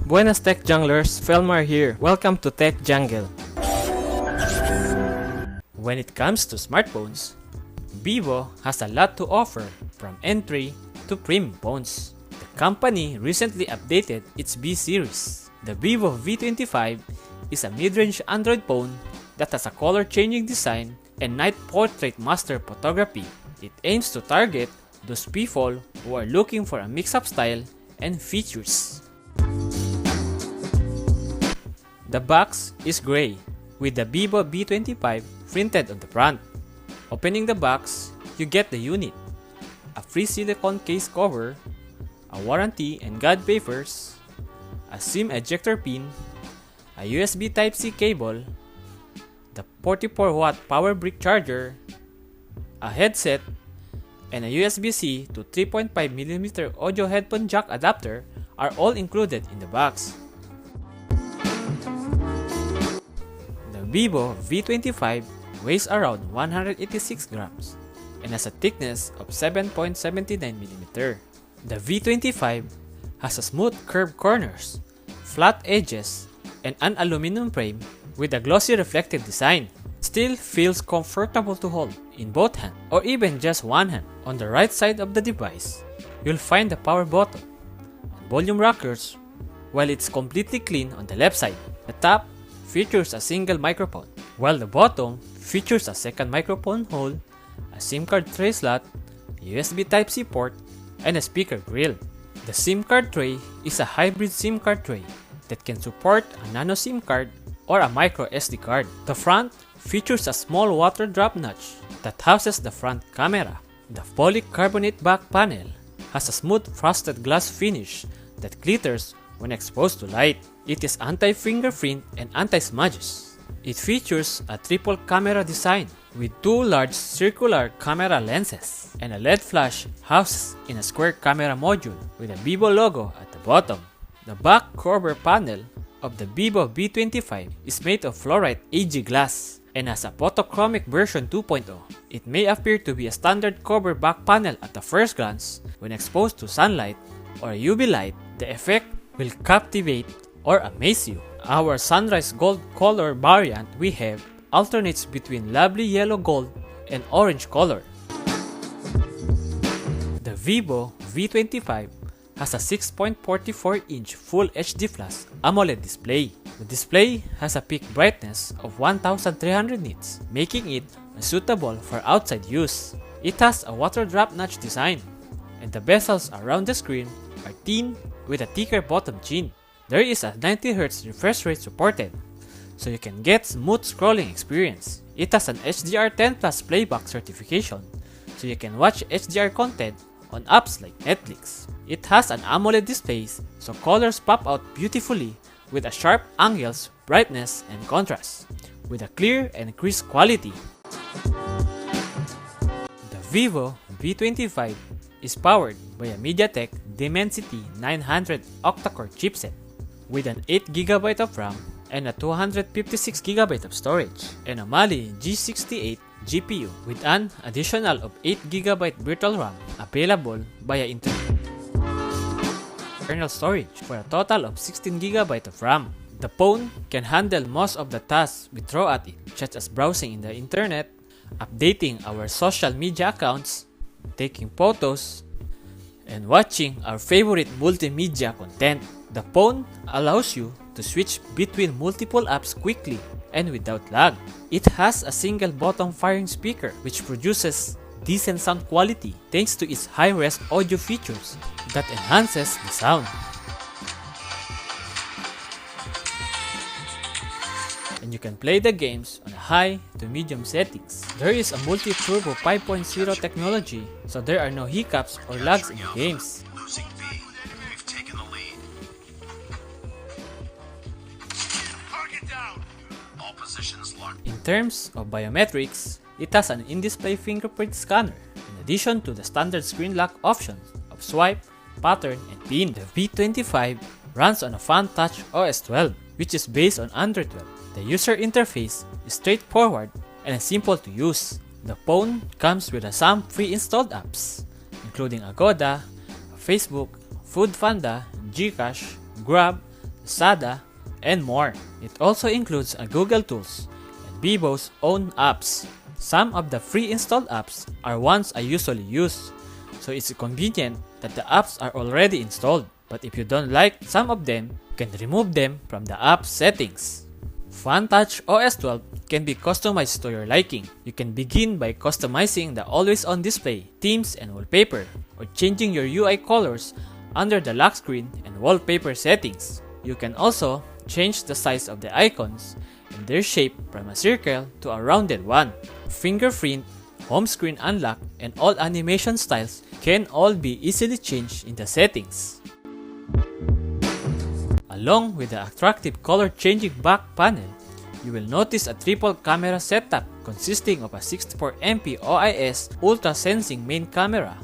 Buenas Tech Junglers, Felmar here. Welcome to Tech Jungle. When it comes to smartphones, Vivo has a lot to offer from entry to premium phones. The company recently updated its V series. The Vivo V25 is a mid-range Android phone that has a color-changing design and night portrait master photography. It aims to target those people who are looking for a mix of style and features. The box is gray, with the Vivo V25 printed on the front. Opening the box, you get the unit, a free silicone case cover, a warranty and guard papers, a SIM ejector pin, a USB Type-C cable, the 44-watt power brick charger, a headset, and a USB-C to 3.5mm audio headphone jack adapter are all included in the box. The Vivo V25 weighs around 186 grams and has a thickness of 7.79mm. The V25 has a smooth curved corners, flat edges, and an aluminum frame with a glossy reflective design. Still feels comfortable to hold in both hands or even just one hand. On the right side of the device, you'll find the power button and volume rockers, while it's completely clean on the left side. The top features a single microphone, while the bottom features a second microphone hole, a SIM card tray slot, a USB Type-C port, and a speaker grill. The SIM card tray is a hybrid SIM card tray that can support a nano SIM card or a micro SD card. The front features a small water drop notch that houses the front camera. The polycarbonate back panel has a smooth frosted glass finish that glitters when exposed to light. It is anti-fingerprint and anti-smudges. It features a triple camera design with two large circular camera lenses and a LED flash housed in a square camera module with a Vivo logo at the bottom. The back cover panel of the Vivo V25 is made of fluorite AG glass and has a photochromic version 2.0. It may appear to be a standard cover back panel at the first glance. When exposed to sunlight or UV light, the effect will captivate or amaze you. Our sunrise gold color variant we have alternates between lovely yellow gold and orange color. The Vivo V25 has a 6.44-inch Full HD Plus AMOLED display. The display has a peak brightness of 1300 nits, making it suitable for outside use. It has a water drop notch design, and the bezels around the screen are thin with a thicker bottom chin. There is a 90Hz refresh rate supported, so you can get smooth scrolling experience. It has an HDR10 Plus playback certification, so you can watch HDR content on apps like Netflix. It has an AMOLED display, so colors pop out beautifully with a sharp angles, brightness, and contrast, with a clear and crisp quality. The Vivo V25 is powered by a MediaTek Dimensity 900 octa-core chipset with an 8GB of RAM and a 256GB of storage, and a Mali G68 GPU with an additional of 8GB virtual RAM available via internal storage for a total of 16GB of RAM. The phone can handle most of the tasks we throw at it, such as browsing in the internet, updating our social media accounts, taking photos, and watching our favorite multimedia content. The phone allows you to switch between multiple apps quickly and without lag. It has a single bottom firing speaker which produces decent sound quality thanks to its high-res audio features that enhances the sound. And you can play the games on high to medium settings. There is a multi-turbo 5.0 technology, so there are no hiccups or lags in the games. In terms of biometrics, it has an in-display fingerprint scanner, in addition to the standard screen lock options of swipe, pattern, and pin. The V25 runs on a FunTouch OS 12, which is based on Android 12. The user interface is straightforward and simple to use. The phone comes with some pre-installed apps, including Agoda, Facebook, Foodpanda, Gcash, Grab, SATA, and more. It also includes a Google Tools and Vivo's own apps. Some of the free installed apps are ones I usually use, so it's convenient that the apps are already installed. But if you don't like some of them, you can remove them from the app settings. FunTouch OS 12 can be customized to your liking. You can begin by customizing the always-on display, themes, and wallpaper, or changing your UI colors under the lock screen and wallpaper settings. You can also change the size of the icons and their shape from a circle to a rounded one. Fingerprint, home screen unlock, and all animation styles can all be easily changed in the settings. Along with the attractive color-changing back panel, you will notice a triple camera setup consisting of a 64MP OIS ultra-sensing main camera,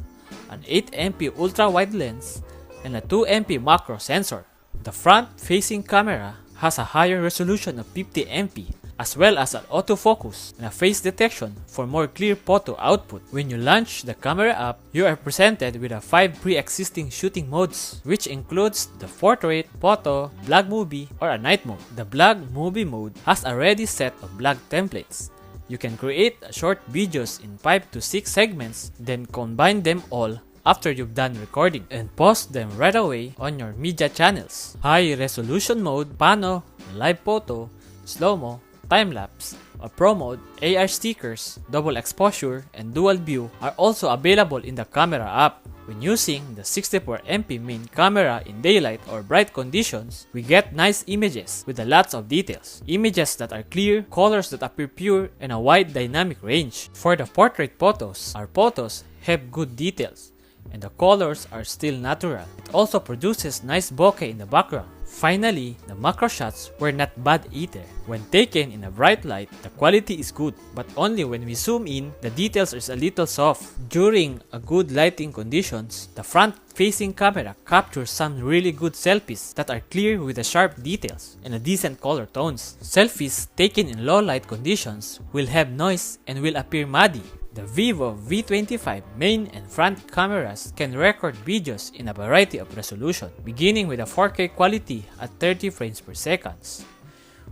an 8MP ultra-wide lens, and a 2MP macro sensor. The front-facing camera has a higher resolution of 50MP, as well as an autofocus and a face detection for more clear photo output. When you launch the camera app, you are presented with 5 pre-existing shooting modes, which includes the portrait, photo, vlog movie, or a night mode. The vlog movie mode has a ready set of vlog templates. You can create short videos in 5 to 6 segments, then combine them all after you've done recording and post them right away on your media channels. High resolution mode, pano, live photo, slow-mo, time-lapse, a pro mode, AR stickers, double exposure, and dual view are also available in the camera app. When using the 64MP main camera in daylight or bright conditions, we get nice images with a lots of details. Images that are clear, colors that appear pure, and a wide dynamic range. For the portrait photos, our photos have good details, and the colors are still natural. It also produces nice bokeh in the background. Finally, the macro shots were not bad either. When taken in a bright light, the quality is good, but only when we zoom in, the details are a little soft. During a good lighting conditions, the front-facing camera captures some really good selfies that are clear with the sharp details and a decent color tones. Selfies taken in low light conditions will have noise and will appear muddy. The Vivo V25 main and front cameras can record videos in a variety of resolution, beginning with a 4K quality at 30 frames per second,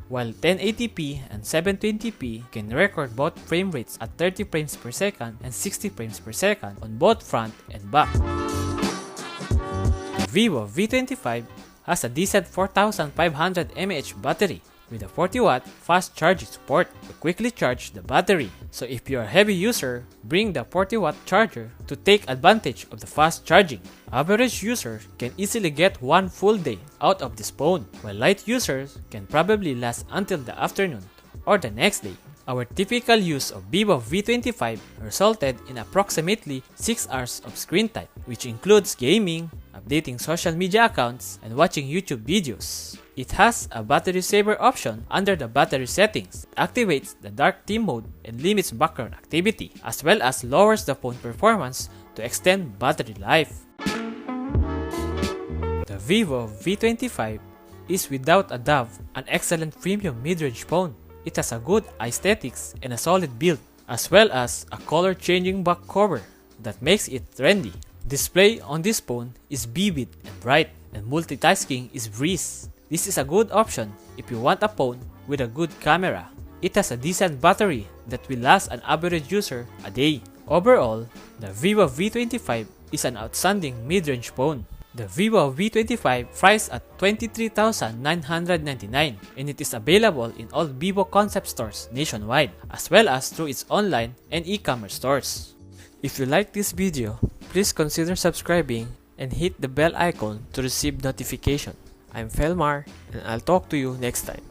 while 1080p and 720p can record both frame rates at 30 frames per second and 60 frames per second on both front and back. The Vivo V25 has a decent 4500 mAh battery with a 40-watt fast charging support to quickly charge the battery. So if you're a heavy user, bring the 40-watt charger to take advantage of the fast charging. Average users can easily get one full day out of this phone, while light users can probably last until the afternoon or the next day. Our typical use of Vivo V25 resulted in approximately 6 hours of screen time, which includes gaming, updating social media accounts, and watching YouTube videos. It has a battery saver option under the battery settings. It activates the dark theme mode and limits background activity, as well as lowers the phone performance to extend battery life. The Vivo V25 is without a doubt an excellent premium mid-range phone. It has a good aesthetics and a solid build, as well as a color-changing back cover that makes it trendy. Display on this phone is vivid and bright, and multitasking is breeze. This is a good option if you want a phone with a good camera. It has a decent battery that will last an average user a day. Overall, the Vivo V25 is an outstanding mid-range phone. The Vivo V25 priced at $23,999 and it is available in all Vivo concept stores nationwide, as well as through its online and e-commerce stores. If you like this video, please consider subscribing and hit the bell icon to receive notification. I'm Felmar and I'll talk to you next time.